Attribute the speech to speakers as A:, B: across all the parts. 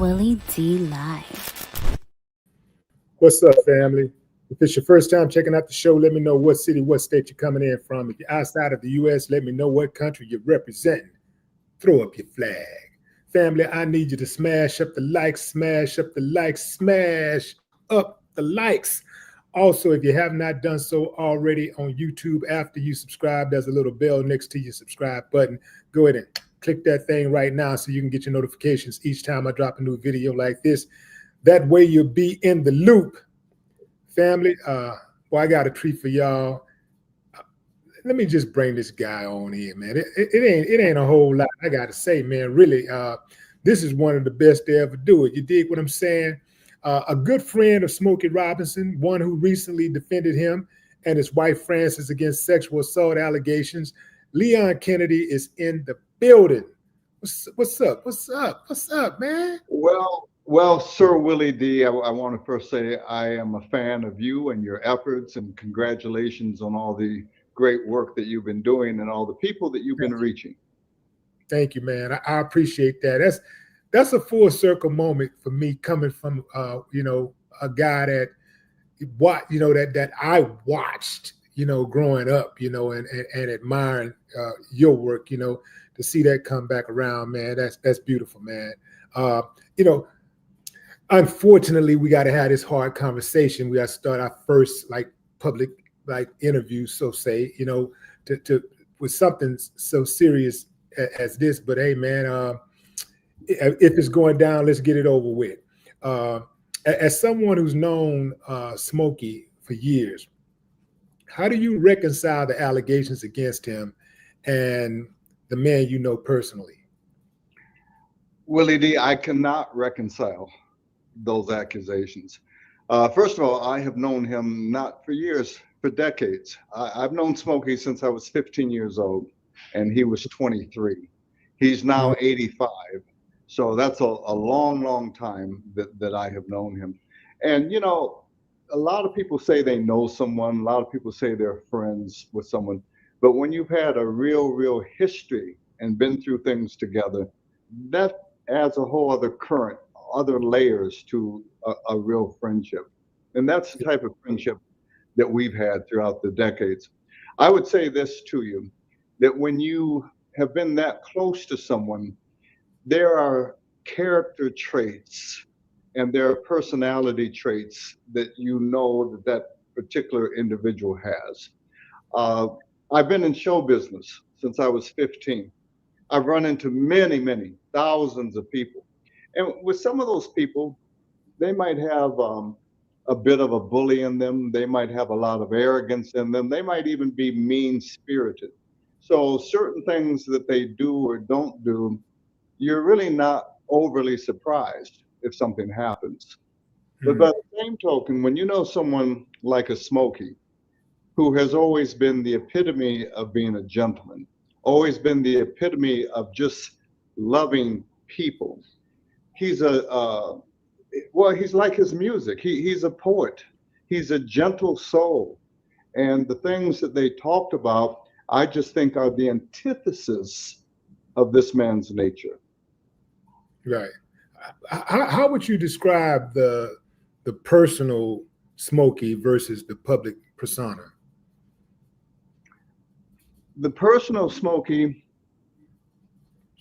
A: Willie D Live.
B: What's up, family? If it's your first time checking out the show, let me know what city, what state you're coming in from. If you're outside of the U.S., let me know what country you're representing. Throw up your flag. Family, I need you to smash up the likes, smash up the likes, smash up the likes. Also, if you have not done so already on YouTube, after you subscribe, there's a little bell next to your subscribe button. Go ahead and click that thing right now so you can get your notifications each time I drop a new video like this. That way you'll be in the loop. Family, well, I got a treat for y'all. Let me just bring this guy on here, man. It ain't a whole lot I gotta say, man. Really, this is one of the best to ever do it. You dig what I'm saying? A good friend of Smokey Robinson, one who recently defended him and his wife Frances against sexual assault allegations. Leon Kennedy is in the building. What's up? What's up? What's up, man?
C: Well, Sir Willie D, I want to first say I am a fan of you and your efforts, and congratulations on all the great work that you've been doing and all the people that you've been reaching.
B: Thank you, man. I appreciate that. That's a full circle moment for me, coming from a guy that that I watched, growing up, and admiring your work, to see that come back around, man. That's beautiful, man. Unfortunately, we got to have this hard conversation. We got to start our first public interview, so say, to with something so serious as this. But hey, man, if it's going down, let's get it over with. As someone who's known Smokey for years, how do you reconcile the allegations against him and the man you know personally?
C: Willie D, I cannot reconcile those accusations. First of all, I have known him not for years, for decades. I've known Smokey since I was 15 years old, and he was 23. He's now 85. So that's a long, long time that I have known him. And, a lot of people say they know someone. A lot of people say they're friends with someone. But when you've had a real history and been through things together, that adds a whole other current, other layers to a real friendship. And that's the type of friendship that we've had throughout the decades. I would say this to you, that when you have been that close to someone, there are character traits and there are personality traits that that particular individual has. I've been in show business since I was 15. I've run into many thousands of people. And with some of those people, they might have a bit of a bully in them. They might have a lot of arrogance in them. They might even be mean-spirited. So certain things that they do or don't do, you're really not overly surprised if something happens. But by the same token, when you know someone like a Smokey, who has always been the epitome of being a gentleman, always been the epitome of just loving people, he's he's like his music. He's a poet. He's a gentle soul. And the things that they talked about, I just think are the antithesis of this man's nature.
B: Right. How would you describe the personal Smokey versus the public persona?
C: The personal Smokey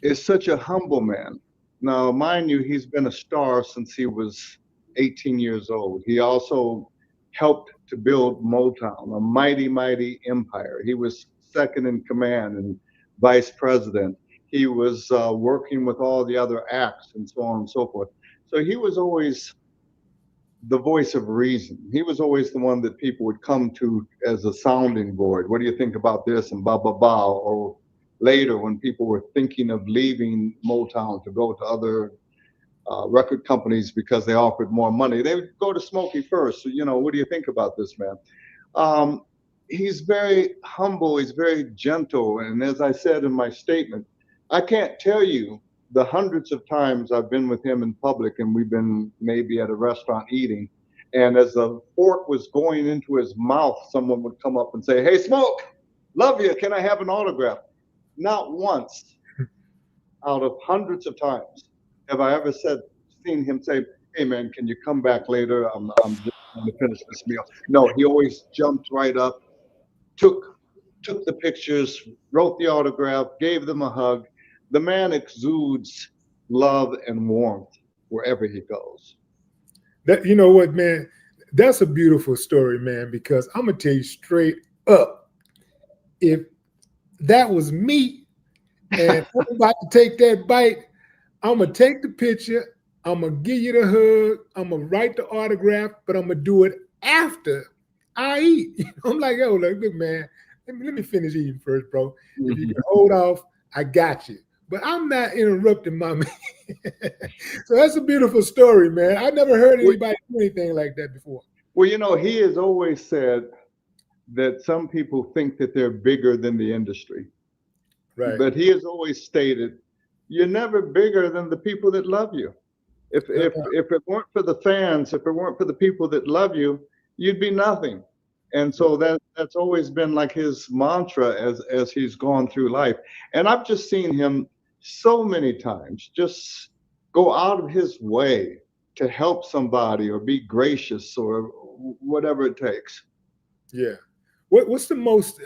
C: is such a humble man. Now, mind you, he's been a star since he was 18 years old. He also helped to build Motown, a mighty empire. He was second in command and vice president. He was working with all the other acts and so on and so forth. So he was always the voice of reason. He was always the one that people would come to as a sounding board. What do you think about this? And blah, blah, blah. Or later, when people were thinking of leaving Motown to go to other record companies because they offered more money, they would go to Smokey first. So, what do you think about this man? He's very humble. He's very gentle. And as I said in my statement, I can't tell you the hundreds of times I've been with him in public, and we've been maybe at a restaurant eating, and as the fork was going into his mouth, someone would come up and say, "Hey, Smoke, love you. Can I have an autograph?" Not once out of hundreds of times have I ever said seen him say, "Hey man, can you come back later? I'm just going to finish this meal." No, he always jumped right up, took took the pictures, wrote the autograph, gave them a hug. The man exudes love and warmth wherever he goes.
B: That, you know what, man? That's a beautiful story, man, because I'm gonna tell you straight up, if that was me and I'm about to take that bite, I'm gonna take the picture, I'm gonna give you the hug, I'm gonna write the autograph, but I'm gonna do it after I eat. I'm like, yo, look, man, let me finish eating first, bro. If you can hold off, I got you. But I'm not interrupting my man. So that's a beautiful story, man. I never heard anybody do anything like that before.
C: Well, he has always said that some people think that they're bigger than the industry.
B: Right.
C: But he has always stated, you're never bigger than the people that love you. If it weren't for the fans, if it weren't for the people that love you, you'd be nothing. And so that's always been like his mantra as he's gone through life. And I've just seen him so many times just go out of his way to help somebody or be gracious or whatever it takes.
B: Yeah. What's the most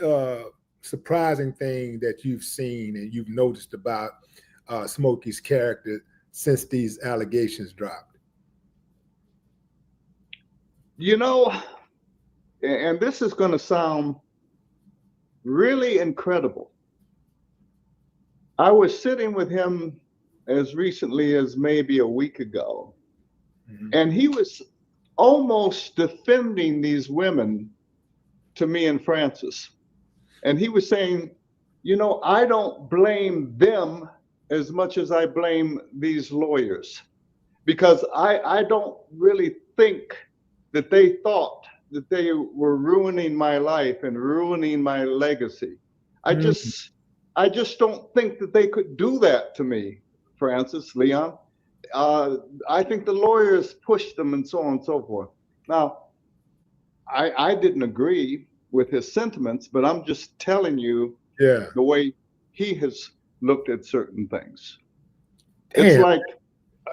B: surprising thing that you've seen and you've noticed about Smokey's character since these allegations dropped?
C: And this is going to sound really incredible. I was sitting with him as recently as maybe a week ago, and he was almost defending these women to me and Francis. And he was saying, I don't blame them as much as I blame these lawyers, because I don't really think that they thought that they were ruining my life and ruining my legacy. I just don't think that they could do that to me, Francis, Leon. I think the lawyers pushed them and so on and so forth. Now, I didn't agree with his sentiments, but I'm just telling you the way he has looked at certain things. Damn.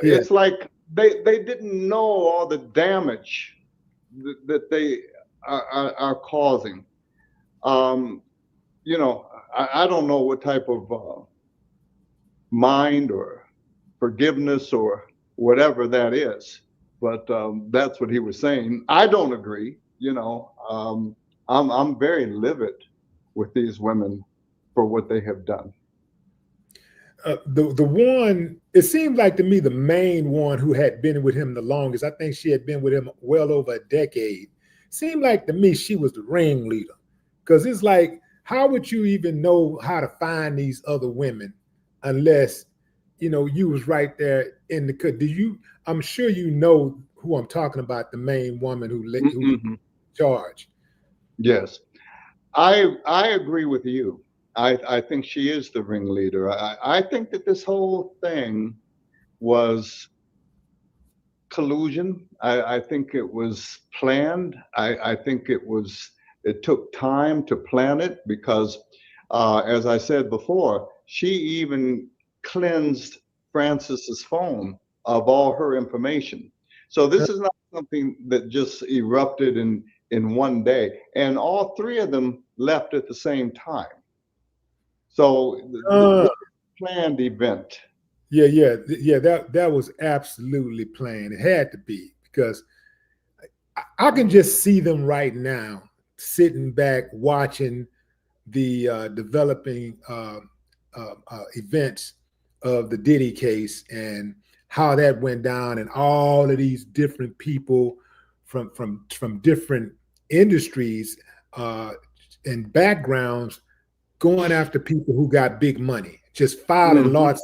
C: It's like they didn't know all the damage that they are causing. I don't know what type of mind or forgiveness or whatever that is, but that's what he was saying. I don't agree. I'm very livid with these women for what they have done.
B: The one, it seemed like to me, the main one who had been with him the longest, I think she had been with him well over a decade. Seemed like to me she was the ringleader, because it's like, how would you even know how to find these other women unless you was right there in the cut? I'm sure you know who I'm talking about, the main woman who charged.
C: Yes, I agree with you. I think she is the ringleader. I think that this whole thing was collusion. I think it was planned. I think it took time to plan it because, as I said before, she even cleansed Francis's phone of all her information. So this is not something that just erupted in one day. And all three of them left at the same time. So the planned event.
B: Yeah. That was absolutely planned. It had to be, because I can just see them right now sitting back watching the developing events of the Diddy case and how that went down, and all of these different people from different industries and backgrounds going after people who got big money, just filing lawsuit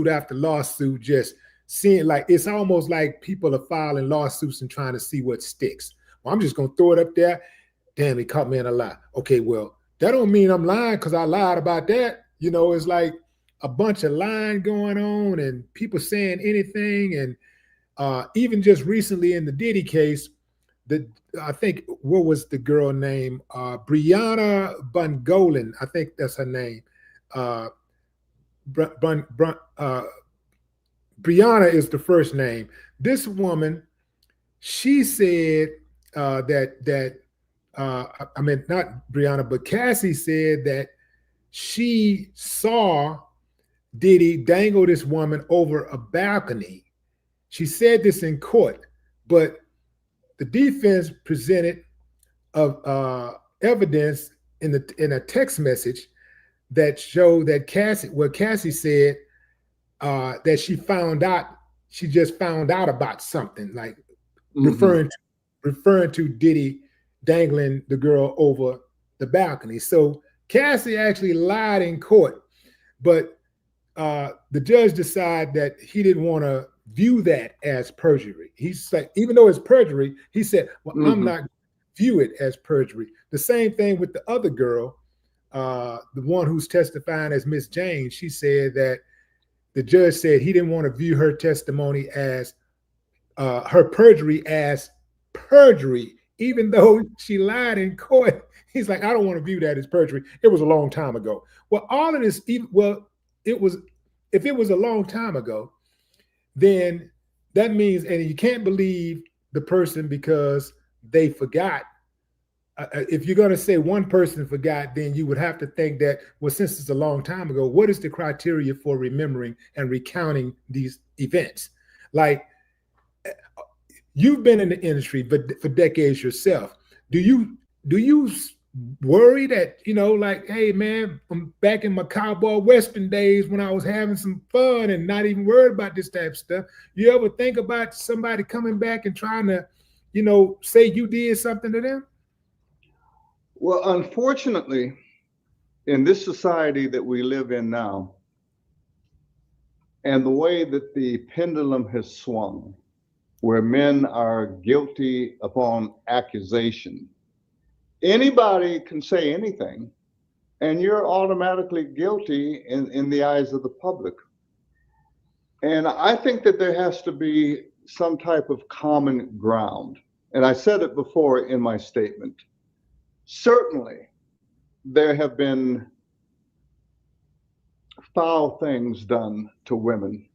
B: after lawsuit, just seeing, like, it's almost like people are filing lawsuits and trying to see what sticks. Well, I'm just gonna throw it up there. Damn, he caught me in a lie. Okay, well, that don't mean I'm lying because I lied about that. It's like a bunch of lying going on and people saying anything. And even just recently in the Diddy case, I think, what was the girl name? Brianna Bungolan, I think that's her name. Brianna is the first name. This woman, she said I mean, not Brianna, but Cassie said that she saw Diddy dangle this woman over a balcony. She said this in court, but the defense presented of evidence in a text message that showed that Cassie said that she just found out about something, like referring to Diddy dangling the girl over the balcony. So Cassie actually lied in court, but the judge decided that he didn't want to view that as perjury. He's like, even though it's perjury, he said, well, I'm not view it as perjury. The same thing with the other girl, the one who's testifying as Miss Jane. She said that the judge said he didn't want to view her testimony as her perjury as perjury, even though she lied in court. He's like, I don't want to view that as perjury. It was a long time ago. Well, all of this, if it was a long time ago, then that means, and you can't believe the person because they forgot. If you're going to say one person forgot, then you would have to think that, well, since it's a long time ago, what is the criteria for remembering and recounting these events? Like, you've been in the industry for decades yourself. Do you worry that, like, hey man, I'm back in my cowboy western days when I was having some fun and not even worried about this type of stuff? You ever think about somebody coming back and trying to, say you did something to them?
C: Well, unfortunately, in this society that we live in now, and the way that the pendulum has swung, where men are guilty upon accusation, anybody can say anything, and you're automatically guilty in the eyes of the public. And I think that there has to be some type of common ground. And I said it before in my statement. Certainly, there have been foul things done to women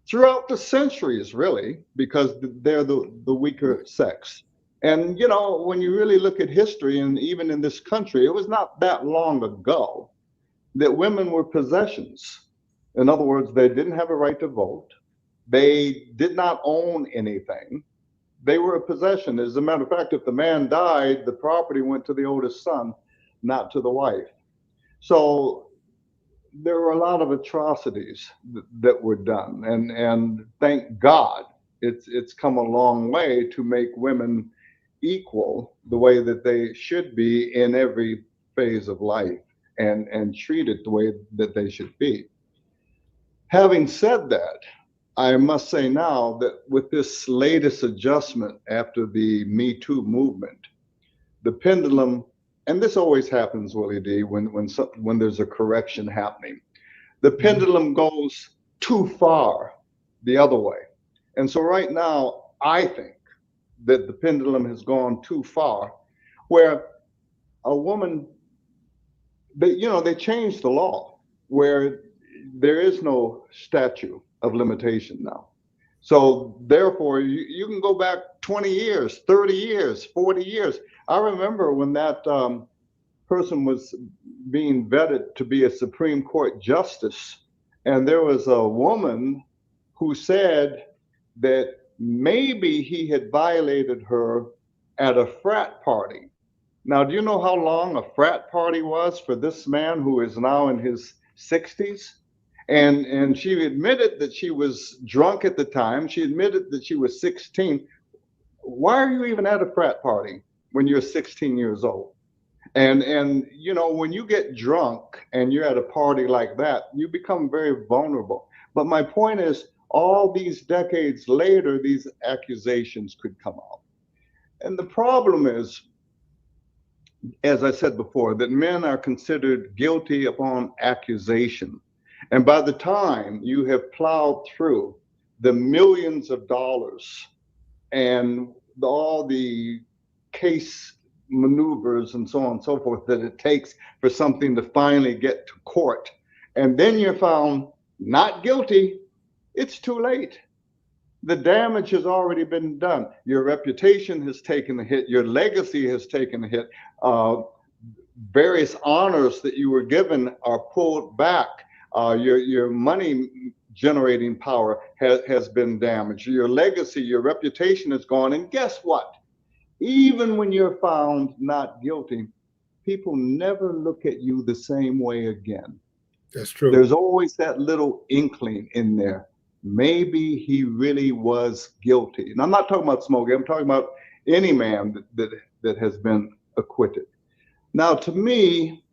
C: throughout the centuries, really, because they're the weaker sex. And, when you really look at history, and even in this country, it was not that long ago that women were possessions. In other words, they didn't have a right to vote. They did not own anything. They were a possession. As a matter of fact, if the man died, the property went to the oldest son, not to the wife. So there were a lot of atrocities that were done. And thank God it's come a long way to make women equal the way that they should be in every phase of life and treated the way that they should be. Having said that, I must say now that with this latest adjustment after the MeToo movement, the pendulum, and this always happens, Willie D, when there's a correction happening, the pendulum goes too far the other way. And so right now, I think that the pendulum has gone too far, where a woman, they changed the law where there is no statute of limitation now. So therefore, you can go back 20 years, 30 years, 40 years. I remember when that person was being vetted to be a Supreme Court justice, and there was a woman who said that maybe he had violated her at a frat party. Now, do you know how long a frat party was for this man who is now in his 60s? And she admitted that she was drunk at the time. She admitted that she was 16. Why are you even at a frat party when you're 16 years old? And when you get drunk and you're at a party like that, you become very vulnerable. But my point is, all these decades later, these accusations could come out. And the problem is, as I said before, that men are considered guilty upon accusation. And by the time you have plowed through the millions of dollars and all the case maneuvers and so on and so forth that it takes for something to finally get to court, and then you're found not guilty, it's too late. The damage has already been done. Your reputation has taken a hit. Your legacy has taken a hit. Various honors that you were given are pulled back. Your money generating power has been damaged. Your legacy, your reputation is gone. And guess what? Even when you're found not guilty, people never look at you the same way again.
B: That's true.
C: There's always that little inkling in there. Maybe he really was guilty. And I'm not talking about Smokey. I'm talking about any man that has been acquitted. Now, to me,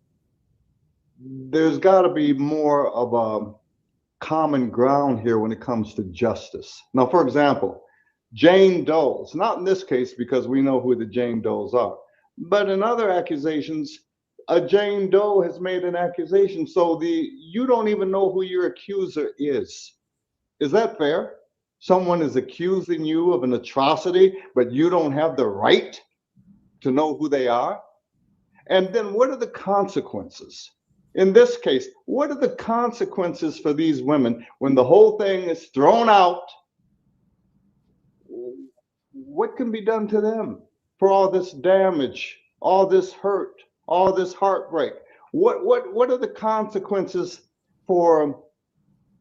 C: there's got to be more of a common ground here when it comes to justice. Now, for example, Jane Doe's, not in this case because we know who the Jane Doe's are, but in other accusations, a Jane Doe has made an accusation, so you don't even know who your accuser is. Is that fair? Someone is accusing you of an atrocity, but you don't have the right to know who they are? And then what are the consequences? In this case, what are the consequences for these women when the whole thing is thrown out? What can be done to them for all this damage, all this hurt, all this heartbreak? What are the consequences for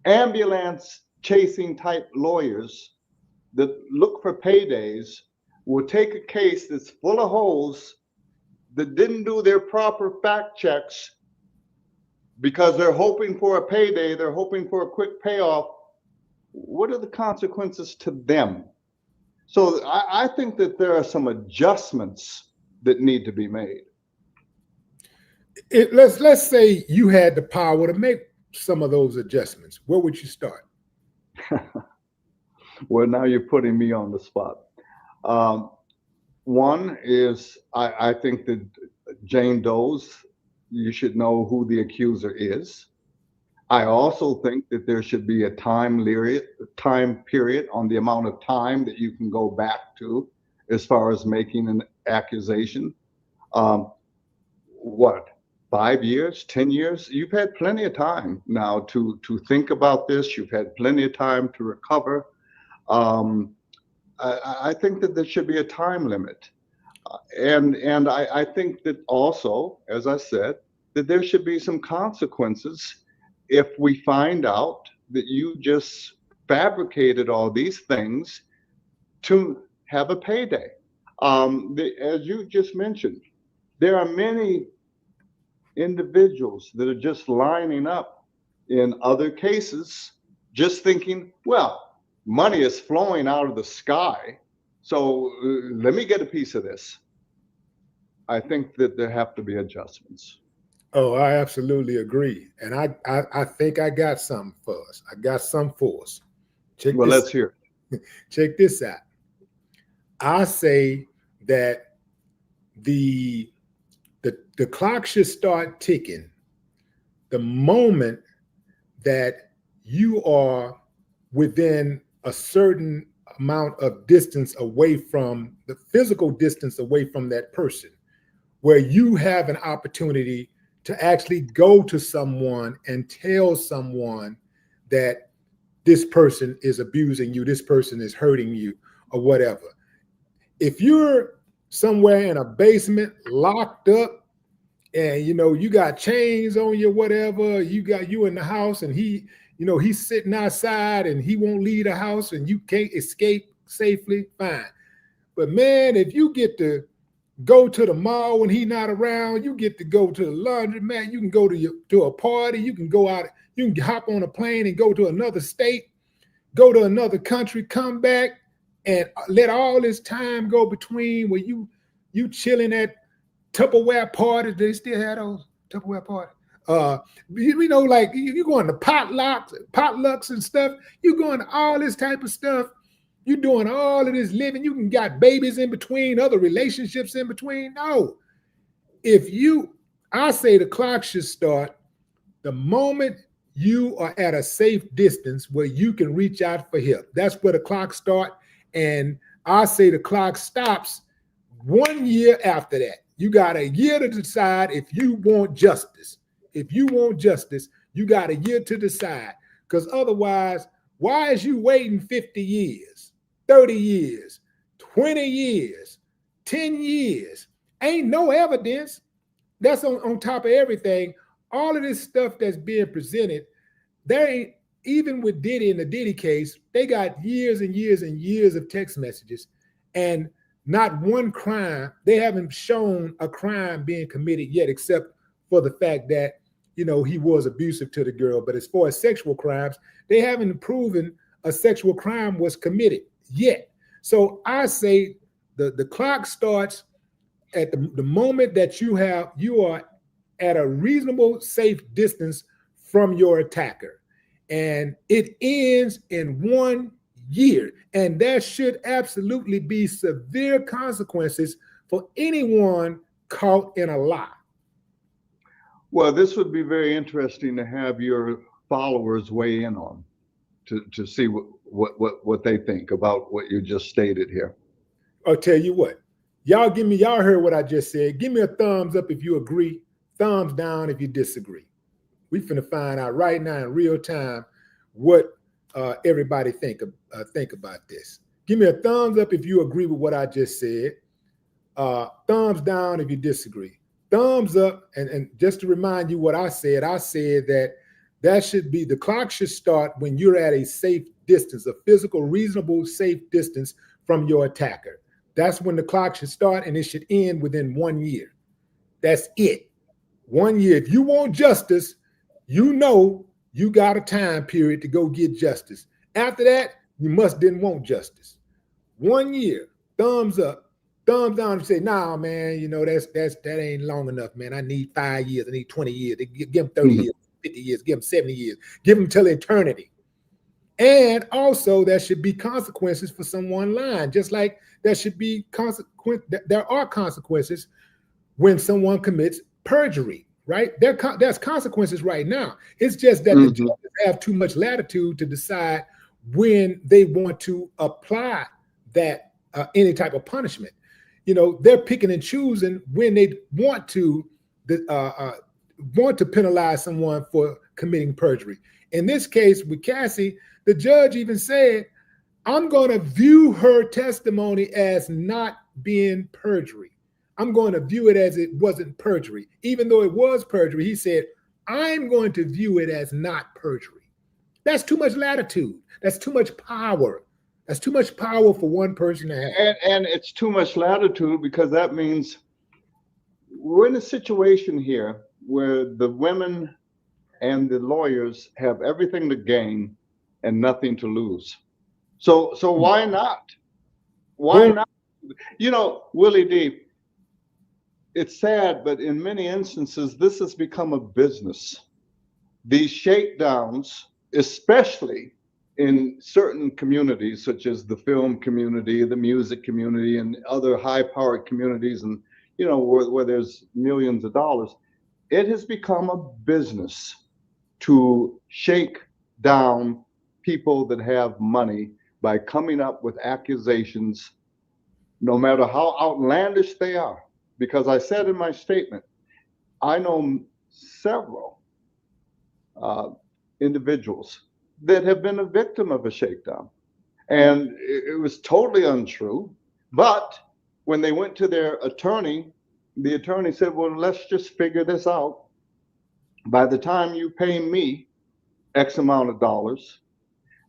C: ambulance chasing type lawyers that look for paydays, will take a case that's full of holes, that didn't do their proper fact checks because they're hoping for a payday, they're hoping for a quick payoff? What are the consequences to them? So I think that there are some adjustments that need to be made.
B: Let's say you had the power to make some of those adjustments. Where would you start?
C: Well, now you're putting me on the spot. One is I think that Jane Doe's, you should know who the accuser is. I also think that there should be a time period on the amount of time that you can go back to as far as making an accusation. 5 years, 10 years? You've had plenty of time now to think about this. You've had plenty of time to recover. I think that there should be a time limit. And I think that also, as I said, that there should be some consequences if we find out that you just fabricated all these things to have a payday. As you just mentioned, there are many individuals that are just lining up in other cases, just thinking, well, money is flowing out of the sky, so let me get a piece of this. I think that there have to be adjustments.
B: Oh, I absolutely agree. And I think I got something for us. I got some for us.
C: Let's hear it.
B: Check this out. I say that the clock should start ticking the moment that you are within a certain amount of distance away from the physical distance away from that person, where you have an opportunity to actually go to someone and tell someone that this person is abusing you, this person is hurting you, or whatever. If you're somewhere in a basement locked up and you got chains on you, whatever, you in the house and he's sitting outside and he won't leave the house and you can't escape safely, fine. But man, if you get to go to the mall when he's not around, you get to go to the laundromat, you can go to a party, you can go out, you can hop on a plane and go to another state, go to another country, come back, and let all this time go between where you chilling at Tupperware parties. They still have those Tupperware parties. Like you going to potlucks and stuff. You going to all this type of stuff. You doing all of this living. You can got babies in between, other relationships in between. No, I say the clock should start the moment you are at a safe distance where you can reach out for help. That's where the clock starts. And I say the clock stops 1 year after that. You got a year to decide if you want justice. If you want justice, you got a year to decide. Because otherwise, Why is you waiting 50 years, 30 years, 20 years, 10 years? Ain't no evidence. That's on top of everything. All of this stuff that's being presented, there ain't, even with Diddy in the Diddy case, they got years and years and years of text messages and not one crime. They haven't shown a crime being committed yet, except for the fact that, he was abusive to the girl. But as far as sexual crimes, they haven't proven a sexual crime was committed yet. So I say the clock starts at the moment that you are at a reasonable, safe distance from your attacker. And it ends in 1 year. And there should absolutely be severe consequences for anyone caught in a lie.
C: Well, this would be very interesting to have your followers weigh in on, to see what they think about what you just stated here.
B: I'll tell you what, y'all heard what I just said. Give me a thumbs up if you agree, thumbs down if you disagree. We finna find out right now in real time what everybody think about this. Give me a thumbs up if you agree with what I just said. Thumbs down if you disagree. Thumbs up, and just to remind you what I said that should be, the clock should start when you're at a safe distance, a physical, reasonable, safe distance from your attacker. That's when the clock should start, and it should end within 1 year. That's it. 1 year. If you want justice, you got a time period to go get justice. After that, you didn't want justice. 1 year, thumbs up. Thumbs down and say, nah, man, that ain't long enough, man. I need 5 years. I need 20 years. Give them 30 years, 50 years, give them 70 years. Give them till eternity. And also, there should be consequences for someone lying, just like there should be there are consequences when someone commits perjury, right? There's consequences right now. It's just that the judges have too much latitude to decide when they want to apply that any type of punishment. They're picking and choosing when they want to penalize someone for committing perjury. In this case with Cassie, the judge even said, I'm going to view her testimony as not being perjury. I'm going to view it as it wasn't perjury. Even though it was perjury, he said, I'm going to view it as not perjury. That's too much latitude. That's too much power. That's too much power for one person to have.
C: And it's too much latitude, because that means we're in a situation here where the women and the lawyers have everything to gain and nothing to lose. So why not? Why not? Willie D, it's sad, but in many instances, this has become a business. These shakedowns, especially in certain communities, such as the film community, the music community, and other high-powered communities, and where there's millions of dollars, it has become a business to shake down people that have money by coming up with accusations, no matter how outlandish they are. Because I said in my statement, I know several individuals that have been a victim of a shakedown, and it was totally untrue. But when they went to their attorney, the attorney said, well, let's just figure this out. By the time you pay me X amount of dollars,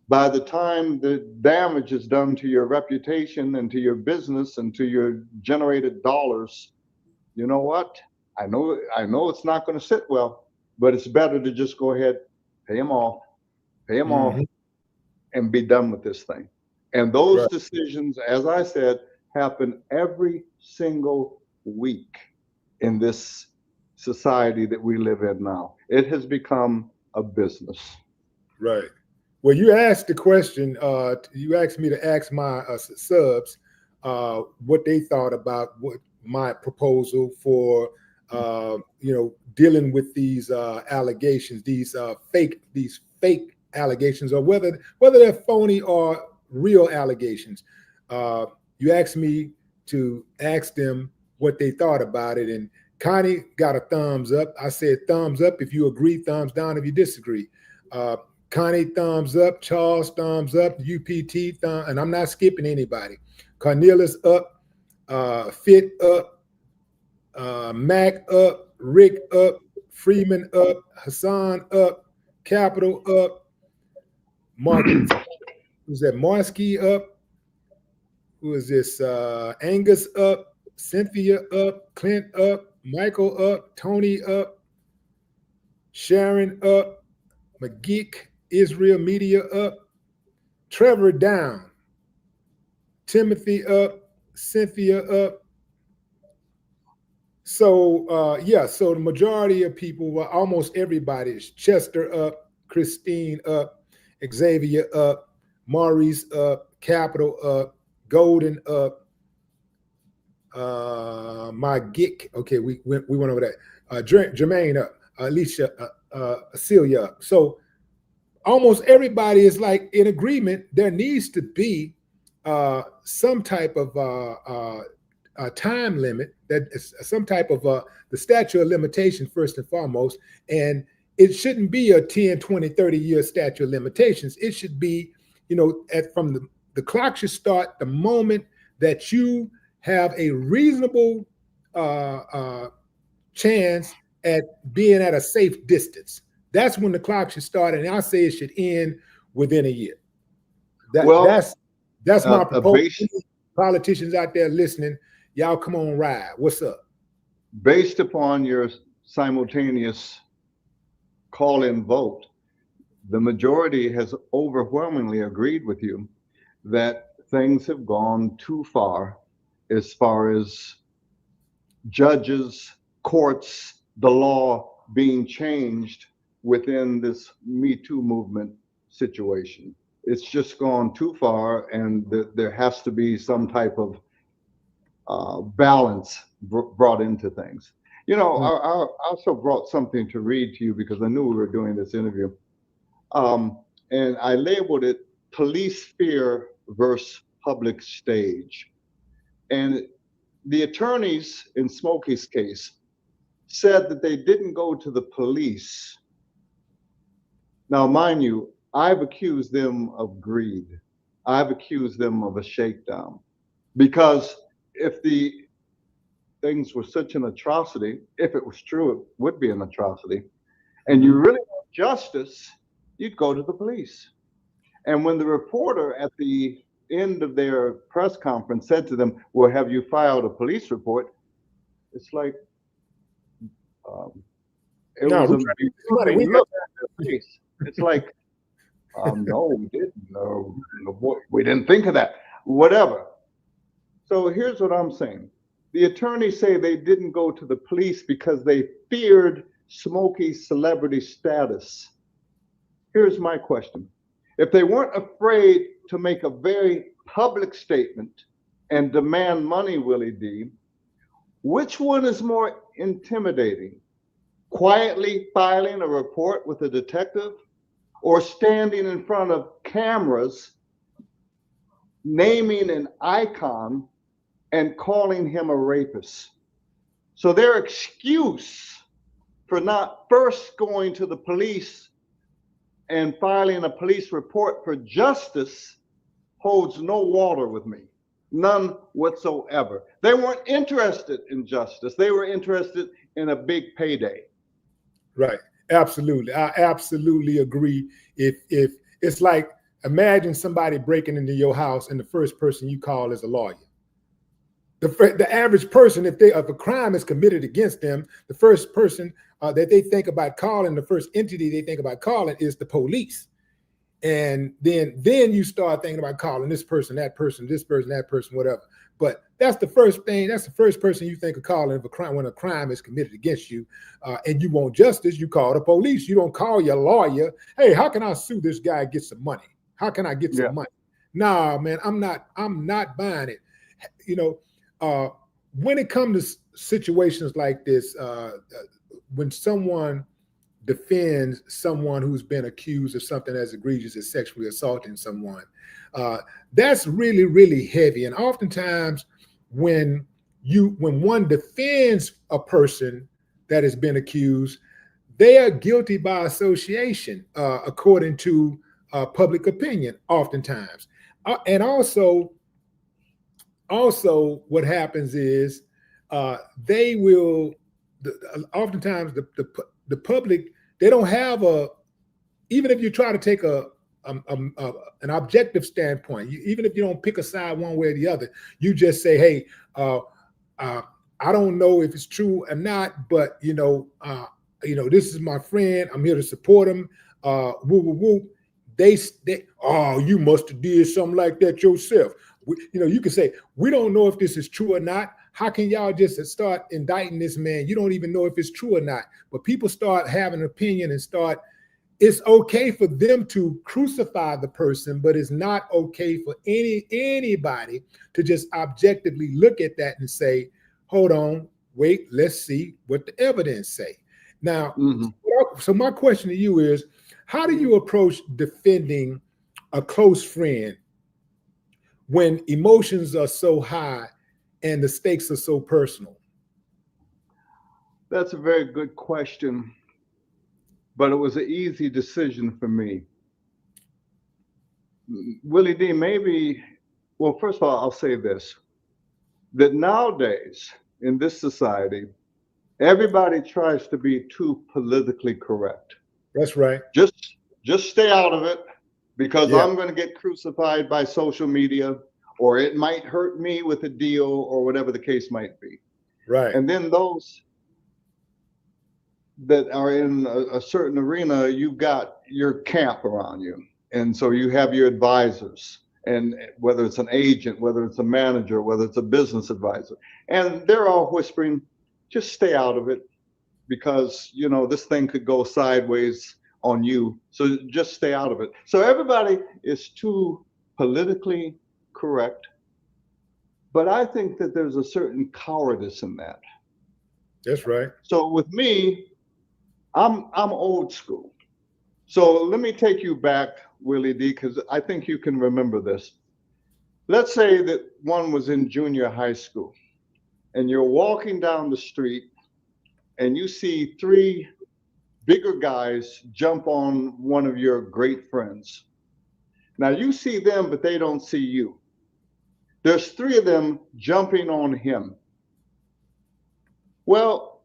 C: by the time the damage is done to your reputation and to your business and to your generated dollars, you know what? I know it's not going to sit well, but it's better to just go ahead, pay them off, and be done with this thing. And those decisions, as I said, happen every single week in this society that we live in now. It has become a business.
B: Right. Well, you asked the question, you asked me to ask my subs what they thought about what my proposal for, dealing with these allegations, these fake allegations, or whether they're phony or real allegations. You asked me to ask them what they thought about it, and Connie got a thumbs up. I said thumbs up if you agree, thumbs down if you disagree. Connie, thumbs up. Charles, thumbs up. UPT, and I'm not skipping anybody. Cornelius, up. Fit, up. Mac, up. Rick, up. Freeman, up. Hassan, up. Capital, up. Mark, who's that? Marsky, up. Who is this? Angus, up. Cynthia, up. Clint, up. Michael, up. Tony, up. Sharon, up. McGeek, Israel Media, up. Trevor, down. Timothy, up. Cynthia, up. So so the majority of people, well, almost everybody is Chester, up. Christine, up. Xavier, up. Maurice, up. Capital, up. Golden, up. My geek, okay, we went over that. Jermaine, up. Alicia, Celia, up. So almost everybody is like in agreement. There needs to be some type of time limit, that is some type of the statute of limitation first and foremost. And it shouldn't be a 10, 20, 30 year statute of limitations. It should be, from the clock should start the moment that you have a reasonable chance at being at a safe distance. That's when the clock should start, and I say it should end within a year. That's my proposal. Politicians out there listening, y'all come on, ride. What's up?
C: Based upon your simultaneous call-in vote, the majority has overwhelmingly agreed with you that things have gone too far as judges, courts, the law being changed within this MeToo movement situation. It's just gone too far, and there has to be some type of balance brought into things. I also brought something to read to you because I knew we were doing this interview. And I labeled it Police Fear versus Public Stage. And the attorneys in Smokey's case said that they didn't go to the police. Now, mind you, I've accused them of greed. I've accused them of a shakedown. Because if the things were such an atrocity, if it was true, it would be an atrocity, and you really want justice, you'd go to the police. And when the reporter at the end of their press conference said to them, well, have you filed a police report? It's like, it's like, no, we didn't. No, we didn't think of that. Whatever. So here's what I'm saying. The attorneys say they didn't go to the police because they feared Smokey's celebrity status. Here's my question. If they weren't afraid to make a very public statement and demand money, Willie D, which one is more intimidating? Quietly filing a report with a detective, or standing in front of cameras, naming an icon and calling him a rapist? So their excuse for not first going to the police and filing a police report for justice holds no water with me. None whatsoever. They weren't interested in justice. They were interested in a big payday.
B: Right. Absolutely. I absolutely agree. If it's like, imagine somebody breaking into your house and the first person you call is a lawyer. The average person, if a crime is committed against them, the first person that they think about calling, the first entity they think about calling is the police. And then you start thinking about calling this person, that person, this person, that person, whatever. But that's the first thing. That's the first person you think of calling when a crime is committed against you, and you want justice. You call the police. You don't call your lawyer. Hey, how can I sue this guy and get some money? How can I get some money? Nah, man, I'm not buying it. When it comes to situations like this, when someone defends someone who's been accused of something as egregious as sexually assaulting someone, that's really, really heavy. And oftentimes when one defends a person that has been accused, they are guilty by association, according to public opinion, oftentimes. And also what happens is they will, oftentimes the public, they don't have even if you try to take an objective standpoint, even if you don't pick a side one way or the other, you just say, hey, I don't know if it's true or not, but this is my friend. I'm here to support him. Woo, woo, woo. They oh, you must have did something like that yourself. You can say, we don't know if this is true or not. How can y'all just start indicting this man? You don't even know if it's true or not. But people start having an opinion and it's okay for them to crucify the person, but it's not okay for anybody to just objectively look at that and say, hold on, wait, let's see what the evidence say. Now, so my question to you is, how do you approach defending a close friend when emotions are so high and the stakes are so personal?
C: That's a very good question, but it was an easy decision for me. Willie D, well, first of all, I'll say this, that nowadays in this society, everybody tries to be too politically correct.
B: That's right.
C: Just stay out of it, because I'm going to get crucified by social media, or it might hurt me with a deal, or whatever the case might be.
B: Right.
C: And then those that are in a certain arena, you've got your camp around you. And so you have your advisors, and whether it's an agent, whether it's a manager, whether it's a business advisor, and they're all whispering, just stay out of it, because this thing could go sideways on you, so just stay out of it. So everybody is too politically correct, but I think that there's a certain cowardice in that.
B: That's right.
C: So with me, I'm old school. So let me take you back, Willie D, because I think you can remember this. Let's say that one was in junior high school, and you're walking down the street and you see three bigger guys jump on one of your great friends. Now you see them, but they don't see you. There's three of them jumping on him. Well,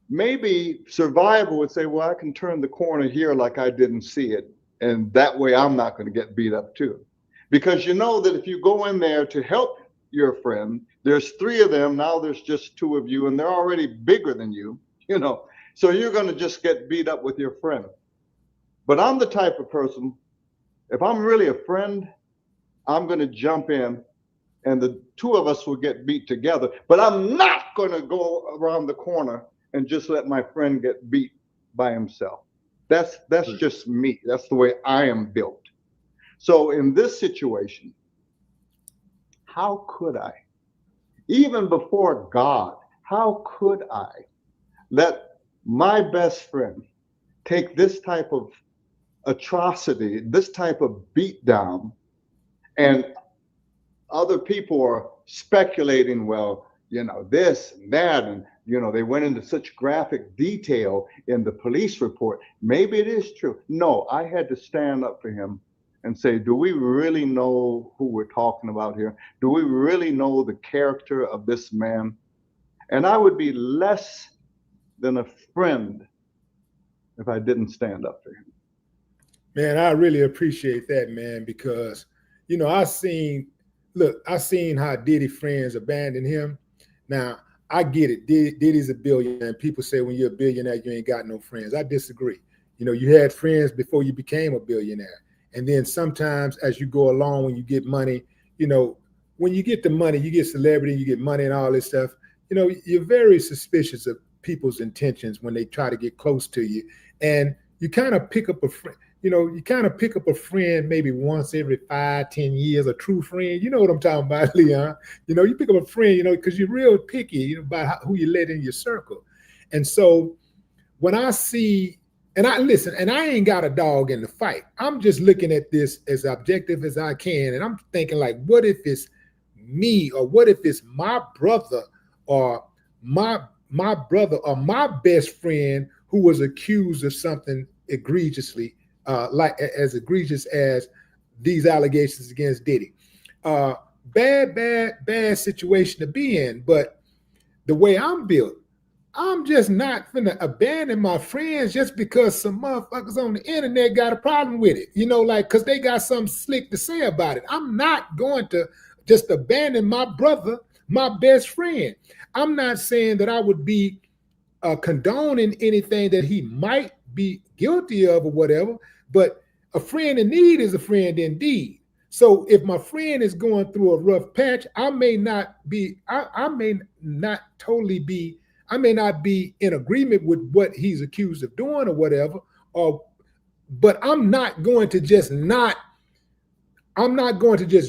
C: maybe survival would say, well, I can turn the corner here like I didn't see it, and that way I'm not going to get beat up too. Because you know that if you go in there to help your friend, there's three of them, now there's just two of you, and they're already bigger than you, so you're going to just get beat up with your friend. But I'm the type of person, if I'm really a friend, I'm going to jump in, and the two of us will get beat together, but I'm not going to go around the corner and just let my friend get beat by himself. That's just me. That's the way I am built. So in this situation, how could I, even before God, how could I let my best friend take this type of atrocity, this type of beatdown, and other people are speculating, well, this and that, and they went into such graphic detail in the police report. Maybe it is true. No, I had to stand up for him and say, do we really know who we're talking about here? Do we really know the character of this man? And I would be less than a friend if I didn't stand up for him.
B: Man, I really appreciate that, man, because, I seen how Diddy friends abandoned him. Now, I get it. Diddy's a billionaire, and people say when you're a billionaire, you ain't got no friends. I disagree. You had friends before you became a billionaire. And then sometimes as you go along, when you get money, when you get the money, you get celebrity, you get money and all this stuff, you're very suspicious of people's intentions when they try to get close to you. And you kind of pick up a friend, maybe once every 5-10 years, a true friend. You know what I'm talking about, Leon? You pick up a friend, because you're real picky, about who you let in your circle. And so when I see, and I listen, and I ain't got a dog in the fight. I'm just looking at this as objective as I can. And I'm thinking, like, what if it's me, or what if it's my brother, or my my brother or my best friend who was accused of something egregiously, like as egregious as these allegations against Diddy. Bad situation to be in. But the way I'm built, I'm just not gonna abandon my friends just because some motherfuckers on the internet got a problem with it. Like because they got something slick to say about it. I'm not going to just abandon my brother, my best friend. I'm not saying that I would be condoning anything that he might be guilty of or whatever, but a friend in need is a friend indeed. So if my friend is going through a rough patch, I may not be in agreement with what he's accused of doing or whatever, but I'm not going to just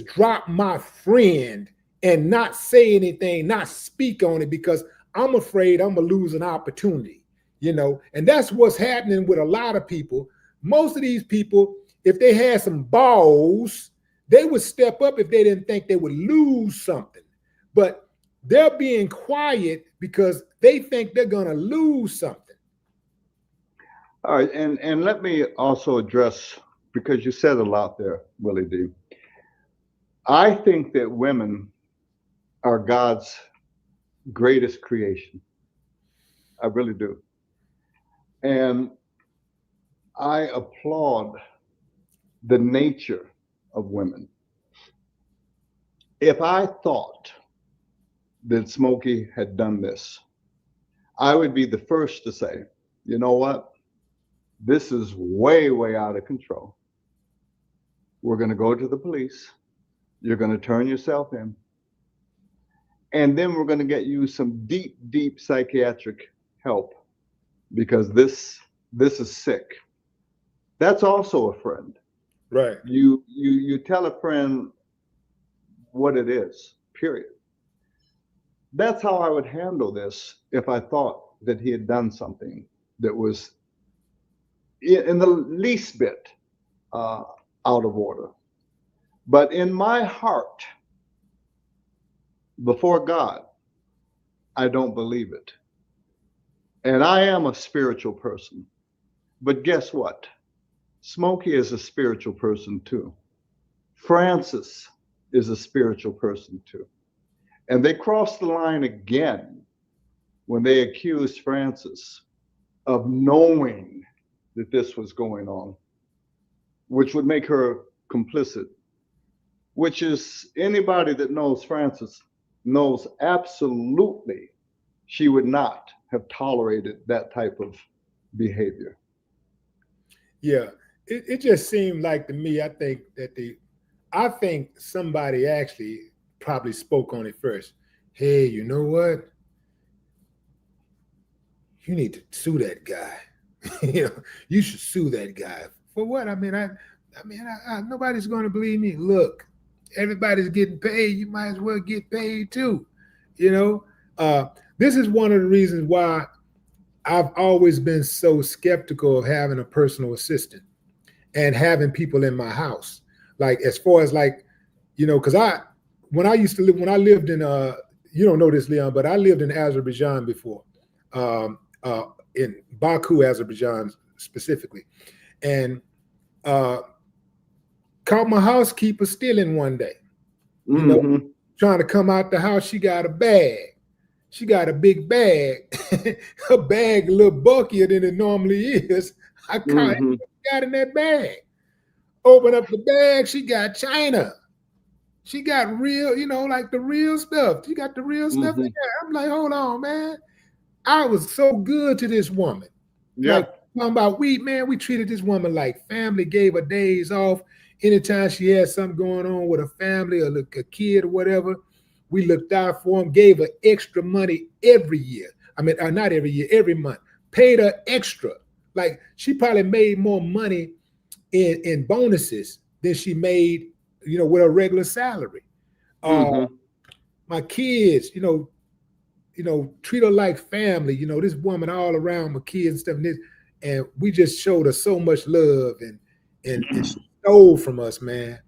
B: drop my friend and not say anything, not speak on it, because I'm afraid I'm gonna lose an opportunity, and that's what's happening with a lot of people. Most of these people, if they had some balls, they would step up if they didn't think they would lose something. But they're being quiet because they think they're gonna lose something.
C: All right, and let me also address, because you said a lot there, Willie D. I think that women are God's greatest creation. I really do. And I applaud the nature of women. If I thought that Smokey had done this, I would be the first to say, you know what? This is way, way out of control. We're going to go to the police. You're going to turn yourself in. And then we're going to get you some deep, deep psychiatric help, because this is sick. That's also a friend.
B: Right.
C: You tell a friend what it is, period. That's how I would handle this if I thought that he had done something that was in the least bit out of order. But in my heart, before God, I don't believe it. And I am a spiritual person. But guess what? Smokey is a spiritual person too. Francis is a spiritual person too. And they crossed the line again when they accused Francis of knowing that this was going on, which would make her complicit, which is, anybody that knows Francis knows absolutely she would not have tolerated that type of behavior.
B: Yeah, it just seemed like to me, I think somebody actually probably spoke on it first. Hey, you know what? You need to sue that guy. You should sue that guy. For what? Nobody's going to believe me. Look, everybody's getting paid. You might as well get paid too. This is one of the reasons why I've always been so skeptical of having a personal assistant and having people in my house. Like, as far as because when I lived in you don't know this, Leon, but I lived in Azerbaijan before, in Baku, Azerbaijan specifically, and caught my housekeeper stealing one day. Trying to come out the house, she got a bag. She got a big bag. Her bag a little bulkier than it normally is. I caught it, got in that bag. Open up the bag, she got China. She got real, like the real stuff. She got the real stuff in there. I'm like, hold on, man. I was so good to this woman.
C: Yeah.
B: Like, talking about we treated this woman like family, gave her days off. Anytime she had something going on with a family or a kid or whatever, we looked out for them, gave her extra money every year. Not every year, every month. Paid her extra. Like, she probably made more money in bonuses than she made, with her regular salary. My kids, treat her like family. This woman all around my kids and stuff. And we just showed her so much love and stole from us, man.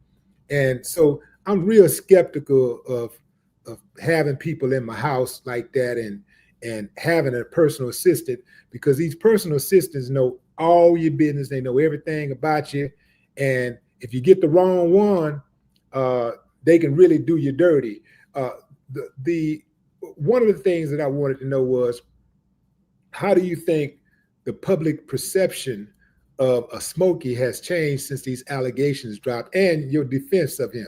B: And so I'm real skeptical of having people in my house like that, and having a personal assistant, because these personal assistants know all your business. They know everything about you. And if you get the wrong one, they can really do you dirty. The one of the things that I wanted to know was, how do you think the public perception of a Smokey has changed since these allegations dropped, and your defense of him?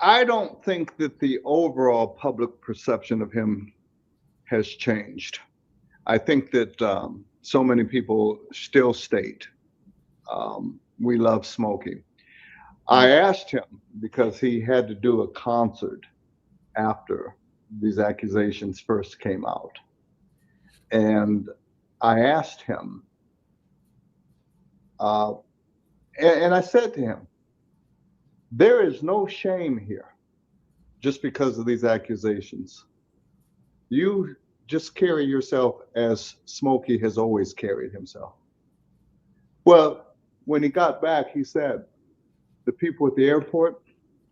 C: I don't think that the overall public perception of him has changed. I think that so many people still state, we love Smokey. I asked him, because he had to do a concert after these accusations first came out. And I asked him, and I said to him, there is no shame here just because of these accusations. You just carry yourself as Smokey has always carried himself. Well, when he got back, he said, the people at the airport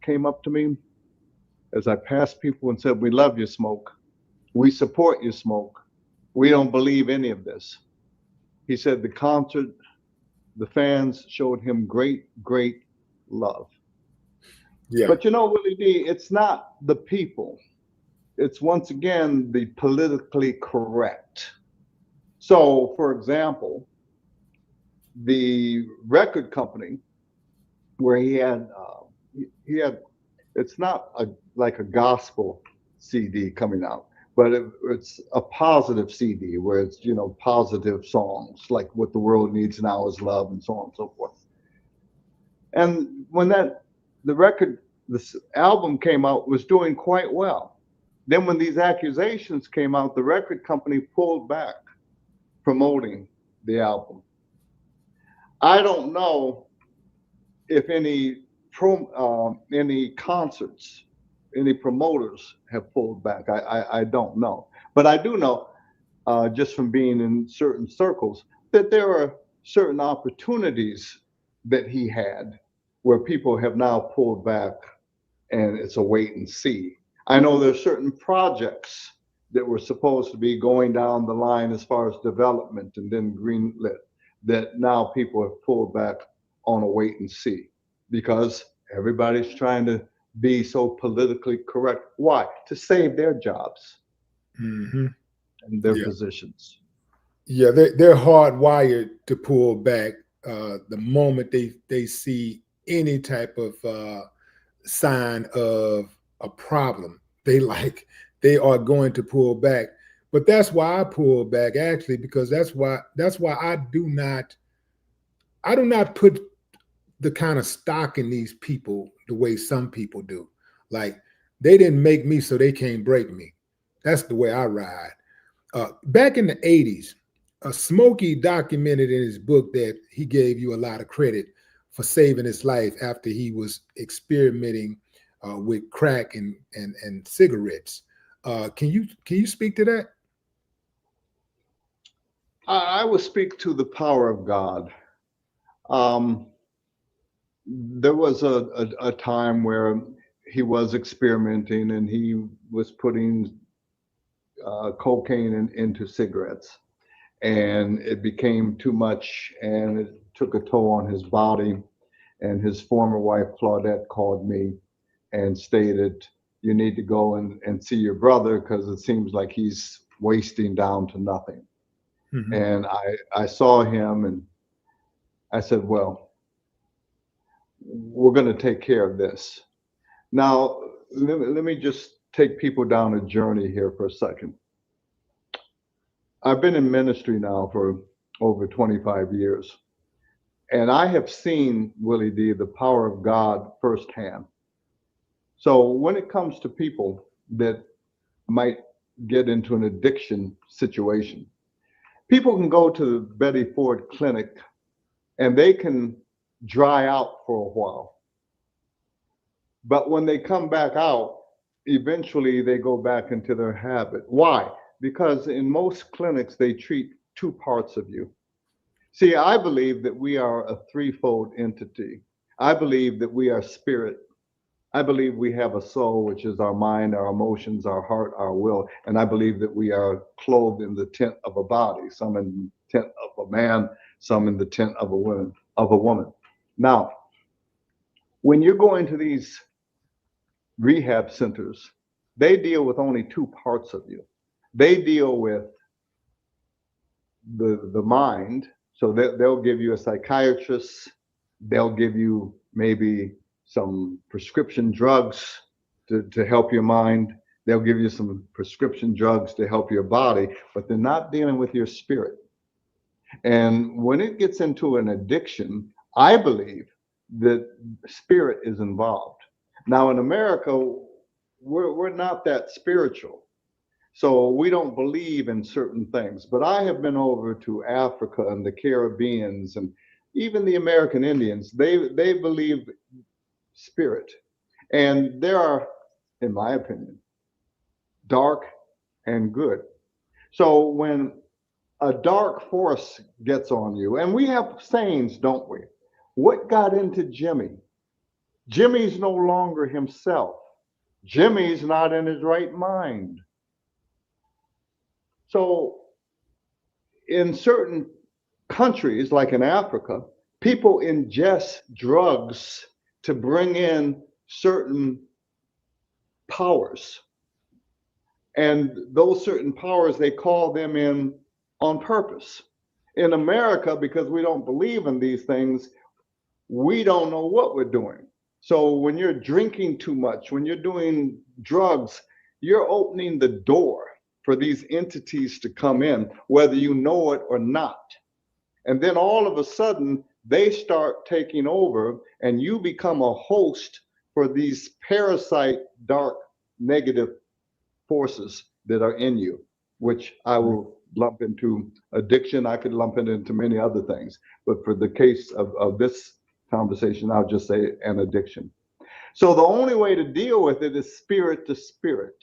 C: came up to me as I passed people and said, we love you, Smoke. We support you, Smoke. We don't believe any of this. He said the concert, the fans showed him great, great love.
B: Yeah.
C: But you know, Willie D, it's not the people. It's once again the politically correct. So, for example, the record company where he had, it's not like a gospel CD coming out, but it's a positive CD where it's, positive songs like What the World Needs Now Is Love and so on and so forth. And when this album came out, was doing quite well. Then when these accusations came out, the record company pulled back promoting the album. I don't know if any concerts, any promoters have pulled back. I don't know. But I do know, just from being in certain circles, that there are certain opportunities that he had where people have now pulled back, and it's a wait and see. I know there's certain projects that were supposed to be going down the line as far as development and then greenlit, that now people have pulled back on a wait and see, because everybody's trying to be so politically correct. Why? To save their jobs and their positions.
B: Yeah, they're hardwired to pull back the moment they see any type of sign of a problem. They are going to pull back. But that's why I pull back, actually, because that's why I do not put the kind of stock in these people the way some people do. Like, they didn't make me, so they can't break me. That's the way I ride. Back in the 80s, Smokey documented in his book that he gave you a lot of credit for saving his life after he was experimenting with crack and cigarettes. Can you speak to that?
C: I will speak to the power of God. There was a time where he was experimenting and he was putting cocaine into cigarettes, and it became too much and it took a toll on his body. And his former wife, Claudette, called me and stated, you need to go and see your brother, because it seems like he's wasting down to nothing. Mm-hmm. And I saw him and I said, well, we're going to take care of this. Now, let me just take people down a journey here for a second. I've been in ministry now for over 25 years, and I have seen, Willie D, the power of God firsthand. So when it comes to people that might get into an addiction situation, people can go to the Betty Ford Clinic and they can dry out for a while. But when they come back out, eventually they go back into their habit. Why? Because in most clinics, they treat two parts of you. See, I believe that we are a threefold entity. I believe that we are spirit, I believe we have a soul, which is our mind, our emotions, our heart, our will. And I believe that we are clothed in the tent of a body, some in the tent of a man, some in the tent of a woman. Now, when you go into these rehab centers, they deal with only two parts of you. They deal with the mind. So they'll give you a psychiatrist, they'll give you maybe some prescription drugs to help your mind. They'll give you some prescription drugs to help your body, but they're not dealing with your spirit. And when it gets into an addiction, I believe that spirit is involved. Now in America, we're not that spiritual. So we don't believe in certain things. But I have been over to Africa and the Caribbeans and even the American Indians. They believe spirit. And there are, in my opinion, dark and good. So when a dark force gets on you, and we have sayings, don't we? What got into Jimmy? Jimmy's no longer himself. Jimmy's not in his right mind. So in certain countries, like in Africa, people ingest drugs to bring in certain powers. And those certain powers, they call them in on purpose. In America, because we don't believe in these things, we don't know what we're doing. So when you're drinking too much, when you're doing drugs, you're opening the door for these entities to come in, whether you know it or not. And then all of a sudden, they start taking over, and you become a host for these parasite, dark, negative forces that are in you, which I will lump into addiction. I could lump it into many other things. But for the case of this conversation, I'll just say an addiction. So the only way to deal with it is spirit to spirit.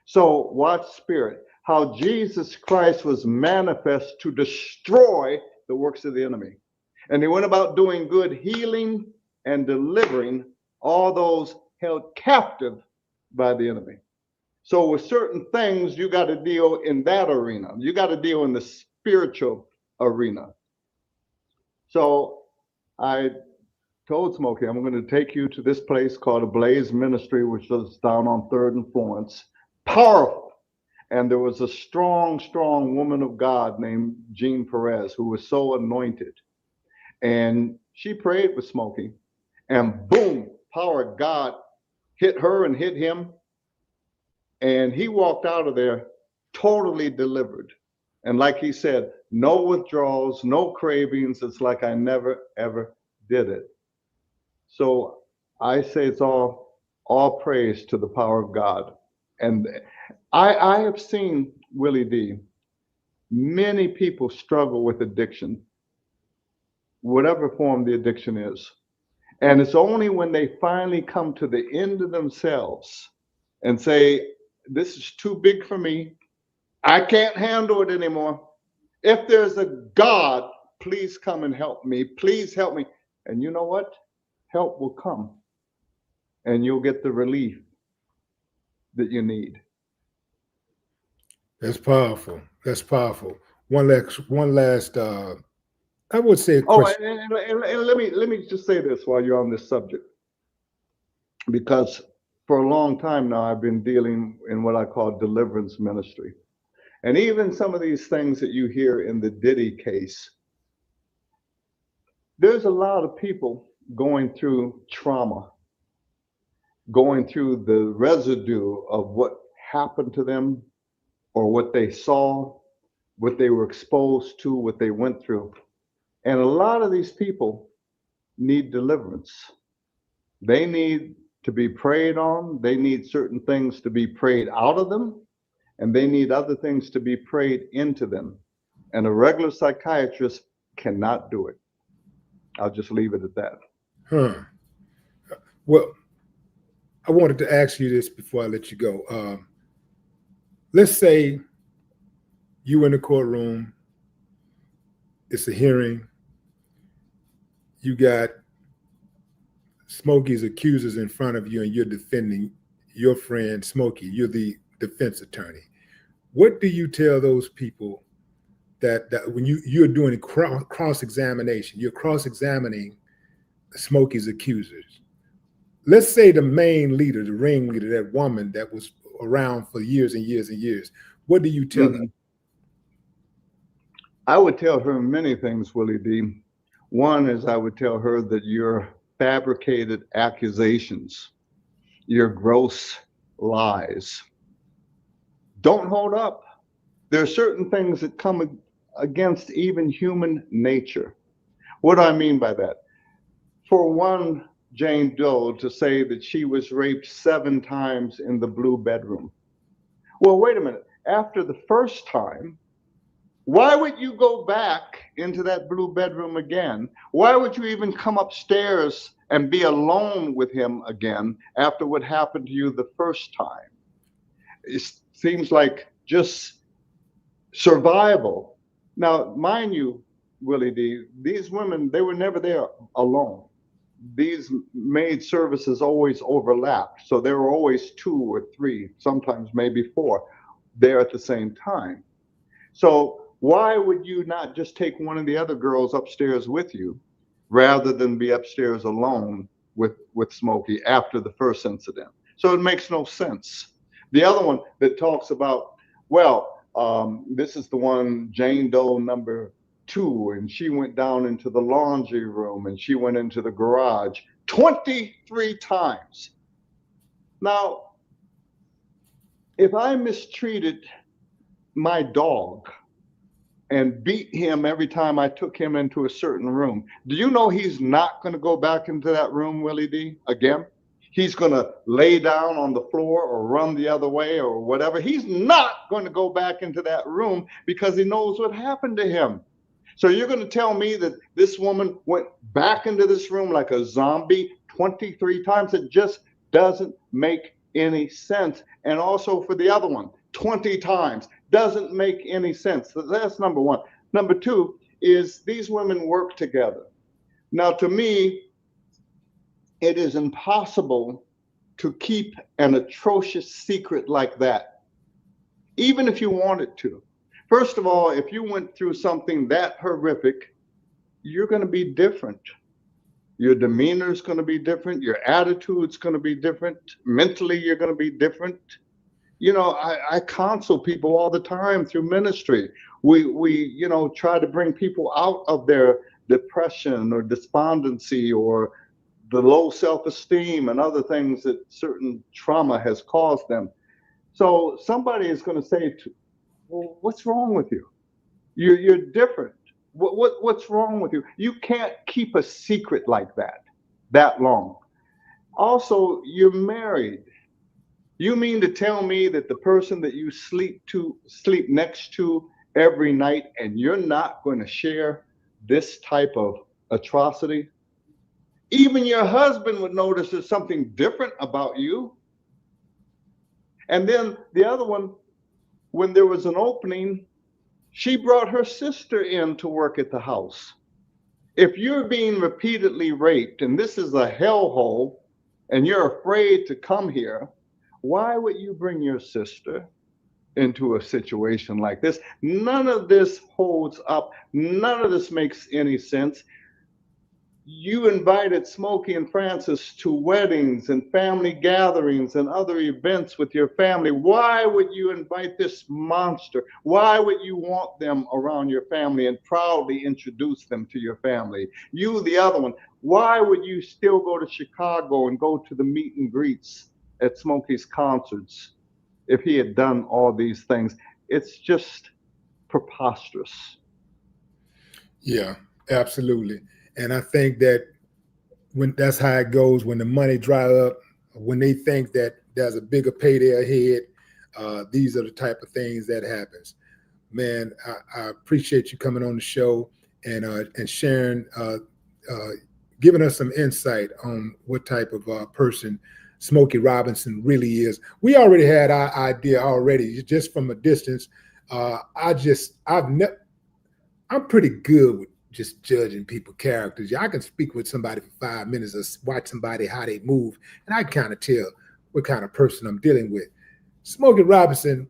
C: So watch spirit, how Jesus Christ was manifest to destroy the works of the enemy. And he went about doing good, healing and delivering all those held captive by the enemy. So with certain things, you got to deal in that arena. You got to deal in the spiritual arena. So I told Smokey, I'm going to take you to this place called a Blaze Ministry, which is down on 3rd and Florence. Powerful. And there was a strong, strong woman of God named Jean Perez, who was so anointed. And she prayed with Smokey, and boom, power of God hit her and hit him. And he walked out of there totally delivered. And like he said, no withdrawals, no cravings. It's like I never, ever did it. So I say it's all praise to the power of God. And I have seen, Willie D, many people struggle with addiction, whatever form the addiction is. And it's only when they finally come to the end of themselves and say, this is too big for me. I can't handle it anymore. If there's a God, please come and help me. Please help me. And you know what? Help will come. And you'll get the relief that you need.
B: That's powerful. That's powerful. One last I would say question.
C: And let me just say this while you're on this subject, because for a long time now I've been dealing in what I call deliverance ministry. And even some of these things that you hear in the Diddy case, there's a lot of people going through trauma, going through the residue of what happened to them or what they saw, what they were exposed to, what they went through. And a lot of these people need deliverance. They need to be prayed on. They need certain things to be prayed out of them. And they need other things to be prayed into them. And a regular psychiatrist cannot do it. I'll just leave it at that.
B: Well, I wanted to ask you this before I let you go. Let's say you in the courtroom, it's a hearing, you got Smokey's accusers in front of you and you're defending your friend Smokey. You're the defense attorney. What do you tell those people that when you're doing cross-examination, you're cross-examining Smokey's accusers? Let's say the main leader, the ringleader, that woman that was around for years and years and years. What do you tell them?
C: I would tell her many things, Willie D. One is I would tell her that your fabricated accusations, your gross lies, don't hold up. There are certain things that come against even human nature. What do I mean by that? For one Jane Doe to say that she was raped 7 times in the blue bedroom. Well, wait a minute. After the first time, why would you go back into that blue bedroom again? Why would you even come upstairs and be alone with him again after what happened to you the first time? It seems like just survival. Now, mind you, Willie D, these women, they were never there alone. These maid services always overlapped. So there were always 2 or 3, sometimes maybe 4 there at the same time. So why would you not just take one of the other girls upstairs with you rather than be upstairs alone with Smokey after the first incident? So it makes no sense. The other one that talks about, well, this is the one, Jane Doe number 2, and she went down into the laundry room and she went into the garage 23 times. Now, if I mistreated my dog and beat him every time I took him into a certain room, do you know he's not going to go back into that room, Willie D, again? He's going to lay down on the floor or run the other way or whatever. He's not going to go back into that room because he knows what happened to him. So you're going to tell me that this woman went back into this room like a zombie 23 times? It just doesn't make any sense. And also for the other one, 20 times. Doesn't make any sense. So that's number one. Number two is these women work together. Now, to me, it is impossible to keep an atrocious secret like that, even if you wanted to. First of all, if you went through something that horrific, you're going to be different. Your demeanor is going to be different. Your attitude's going to be different. Mentally, you're going to be different. You know, I counsel people all the time through ministry. We try to bring people out of their depression or despondency or the low self-esteem and other things that certain trauma has caused them. So somebody is going to say, well, what's wrong with you? You're different. What's wrong with you? You can't keep a secret like that long. Also, you're married. You mean to tell me that the person that you sleep next to every night, and you're not going to share this type of atrocity? Even your husband would notice there's something different about you. And then the other one, when there was an opening, she brought her sister in to work at the house. If you're being repeatedly raped, and this is a hellhole, and you're afraid to come here, why would you bring your sister into a situation like this? None of this holds up. None of this makes any sense. You invited Smokey and Francis to weddings and family gatherings and other events with your family. Why would you invite this monster? Why would you want them around your family and proudly introduce them to your family? You, the other one, why would you still go to Chicago and go to the meet and greets at Smokey's concerts if he had done all these things? It's just preposterous.
B: Yeah, absolutely. And I think that when that's how it goes, when the money dry up, when they think that there's a bigger payday ahead, these are the type of things that happens. Man, I appreciate you coming on the show and sharing, giving us some insight on what type of person Smokey Robinson really is. We already had our idea already, just from a distance. I'm pretty good just judging people's characters. I can speak with somebody for 5 minutes or watch somebody how they move, and I kind of tell what kind of person I'm dealing with. Smokey Robinson,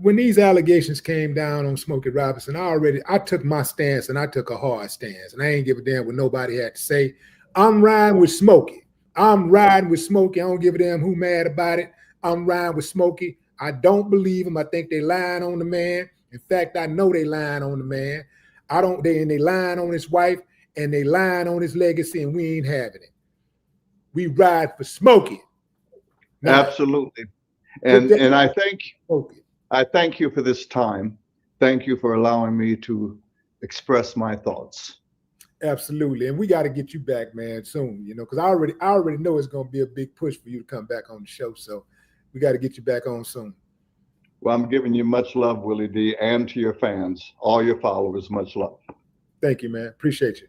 B: when these allegations came down on Smokey Robinson, I took my stance, and I took a hard stance, and I ain't give a damn what nobody had to say. I'm riding with Smokey. I'm riding with Smokey. I don't give a damn who mad about it. I'm riding with Smokey. I don't believe him. I think they lying on the man. In fact, I know they lying on the man. They lying on his wife, and they lying on his legacy, and we ain't having it. We ride for Smokey.
C: Now, absolutely. And I thank you for this time. Thank you for allowing me to express my thoughts.
B: Absolutely. And we got to get you back, man, soon, because I already know it's going to be a big push for you to come back on the show. So we got to get you back on soon.
C: Well, I'm giving you much love, Willie D, and to your fans, all your followers, much love. Thank you, man. Appreciate you.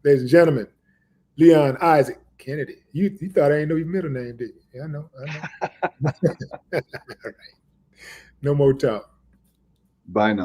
C: Ladies and gentlemen, Leon Isaac Kennedy. You thought I didn't know your middle name, did you? Yeah, I know. All right. No more talk. Bye now.